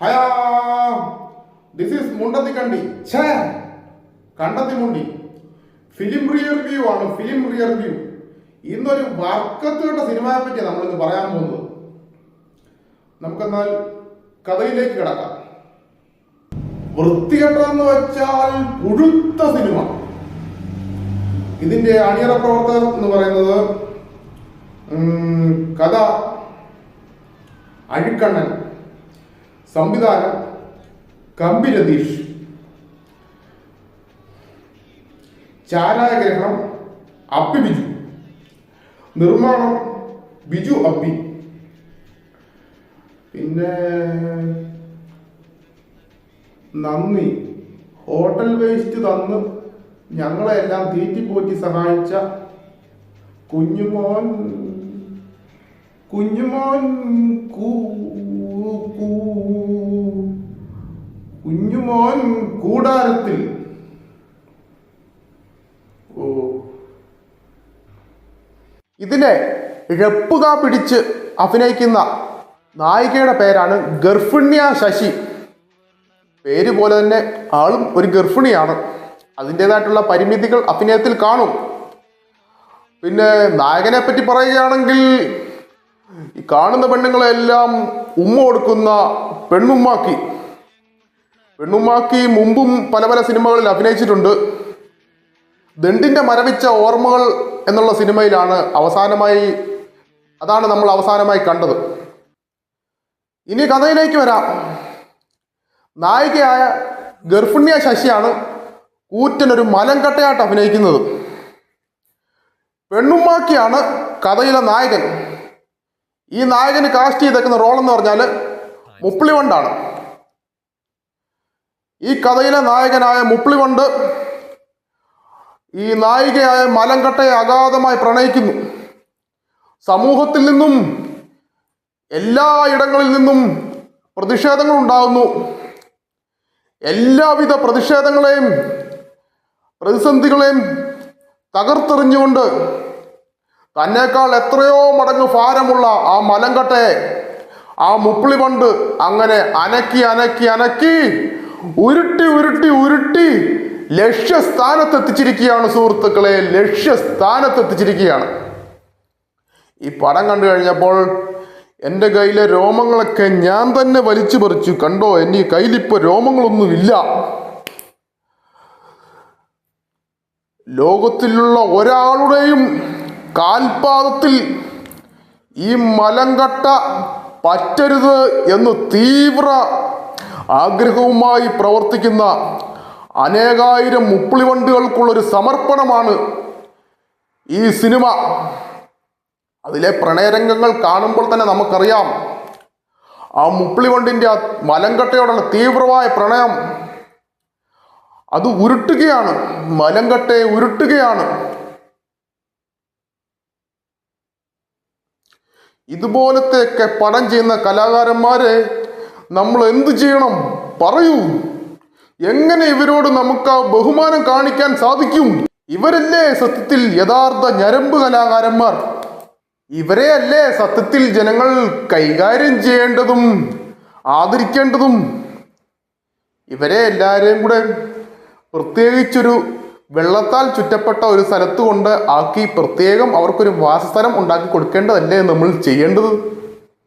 ഹയാ this is മുണ്ടത്തി കണ്ടി ഛേ കണ്ടത്തി മുണ്ടി film rearview ആണ്. Film rearview. ഇന്നൊരു വർക്കത്തുകെട്ട സിനിമയെ പറ്റി നമ്മളിന്ന് പറയാൻ പോകുന്നത്. നമുക്കെന്നാൽ കഥയിലേക്ക് കിടക്കാം. വൃത്തികെട്ടതെന്ന് വെച്ചാൽ പുഴുത്ത സിനിമ. ഇതിന്റെ അണിയറ പ്രവർത്തകർ എന്ന് പറയുന്നത് കഥ അഴിക്കണ്ണൻ, സംവിധാനം കമ്പി രതീഷ്, ഛായാഗ്രഹണം അപ്പി ബിജു, നിർമ്മാണം ബിജു അപ്പി. പിന്നെ നന്ദി, ഹോട്ടൽ വേസ്റ്റ് തന്ന് ഞങ്ങളെ എല്ലാം തീറ്റിപ്പോറ്റി സഹായിച്ച കുഞ്ഞുമോൻ കുഞ്ഞുമോൻ കുഞ്ഞുമോൻ കൂടാരത്തിൽ. ഇതിനെ രപ്പുക പിടിച്ച് അഭിനയിക്കുന്ന നായികയുടെ പേരാണ് ഗർഭിണ്യ ശശി. പേര് പോലെ തന്നെ ആളും ഒരു ഗർഭിണിയാണ്. അതിൻ്റെതായിട്ടുള്ള പരിമിതികൾ അഭിനയത്തിൽ കാണും. പിന്നെ നായകനെ പറ്റി പറയുകയാണെങ്കിൽ ഈ കാണുന്ന പെണ്ണുങ്ങളെല്ലാം ഉമ്മ കൊടുക്കുന്ന പെണ്ണുമ്മാക്കി മുമ്പും പല പല സിനിമകളിൽ അഭിനയിച്ചിട്ടുണ്ട്. ദണ്ടിന്റെ മരവിച്ച ഓർമ്മകൾ എന്നുള്ള സിനിമയിലാണ് അതാണ് നമ്മൾ അവസാനമായി കണ്ടത്. ഇനി കഥയിലേക്ക് വരാം. നായികയായ ഗർഭിണ്യ ശശിയാണ് കൂറ്റനൊരു മലങ്കട്ടയായിട്ട് അഭിനയിക്കുന്നത്. പെണ്ണുമ്മാക്കിയാണ് കഥയിലെ നായകൻ. ഈ നായകന് കാസ്റ്റ് ചെയ്തേക്കുന്ന റോൾ എന്ന് പറഞ്ഞാൽ മുപ്പിളിവണ്ടാണ്. ഈ കഥയിലെ നായകനായ മുപ്പിളിവണ്ട് ഈ നായികയായ മലങ്കട്ടയെ അഗാധമായി പ്രണയിക്കുന്നു. സമൂഹത്തിൽ നിന്നും എല്ലാ ഇടങ്ങളിൽ നിന്നും പ്രതിഷേധങ്ങൾ ഉണ്ടാകുന്നു. എല്ലാവിധ പ്രതിഷേധങ്ങളെയും പ്രതിസന്ധികളെയും തകർത്തെറിഞ്ഞുകൊണ്ട് തന്നേക്കാൾ എത്രയോ മടങ്ങ് ഭാരമുള്ള ആ മലങ്കട്ടയെ ആ മുപ്പിളിവണ്ട് അങ്ങനെ അനക്കി ഉരുട്ടി ലക്ഷ്യസ്ഥാനത്തെത്തിച്ചിരിക്കുകയാണ് സുഹൃത്തുക്കളെ. ലക്ഷ്യസ്ഥാനത്തെത്തിച്ചിരിക്കുകയാണ്. ഈ പടം കണ്ടു കഴിഞ്ഞപ്പോൾ എൻ്റെ കയ്യിലെ രോമങ്ങളൊക്കെ ഞാൻ തന്നെ വലിച്ചു പറിച്ചു. കണ്ടോ, എൻ്റെ കയ്യിലിപ്പോൾ രോമങ്ങളൊന്നുമില്ല. ലോകത്തിലുള്ള ഒരാളുടെയും കാൽപാദത്തിൽ ഈ മലങ്കട്ട പറ്റരുത് എന്ന് തീവ്ര ആഗ്രഹവുമായി പ്രവർത്തിക്കുന്ന അനേകായിരം മുപ്പിളിവണ്ടുകൾക്കുള്ളൊരു സമർപ്പണമാണ് ഈ സിനിമ. അതിലെ പ്രണയരംഗങ്ങൾ കാണുമ്പോൾ തന്നെ നമുക്കറിയാം ആ മുപ്പിളിവണ്ടിൻ്റെ ആ മലങ്കട്ടയോടുള്ള തീവ്രമായ പ്രണയം. അത് ഉരുട്ടുകയാണ്, മലങ്കട്ടയെ ഉരുട്ടുകയാണ്. ഇതുപോലത്തെയൊക്കെ പടം ചെയ്യുന്ന കലാകാരന്മാരെ നമ്മൾ എന്ത് ചെയ്യണം? പറയൂ. എങ്ങനെ ഇവരോട് നമുക്ക് ആ ബഹുമാനം കാണിക്കാൻ സാധിക്കും? ഇവരല്ലേ സത്യത്തിൽ യഥാർത്ഥ ഞരമ്പ് കലാകാരന്മാർ. ഇവരെ അല്ലേ സത്യത്തിൽ ജനങ്ങൾ കൈകാര്യം ചെയ്യേണ്ടതും ആദരിക്കേണ്ടതും. ഇവരെ എല്ലാവരെയും കൂടെ പ്രത്യേകിച്ചൊരു വെള്ളത്താൽ ചുറ്റപ്പെട്ട ഒരു സ്ഥലത്ത് കൊണ്ട് ആക്കി പ്രത്യേകം അവർക്കൊരു വാസസ്ഥലം ഉണ്ടാക്കി കൊടുക്കേണ്ടതല്ലേ നമ്മൾ ചെയ്യേണ്ടത്?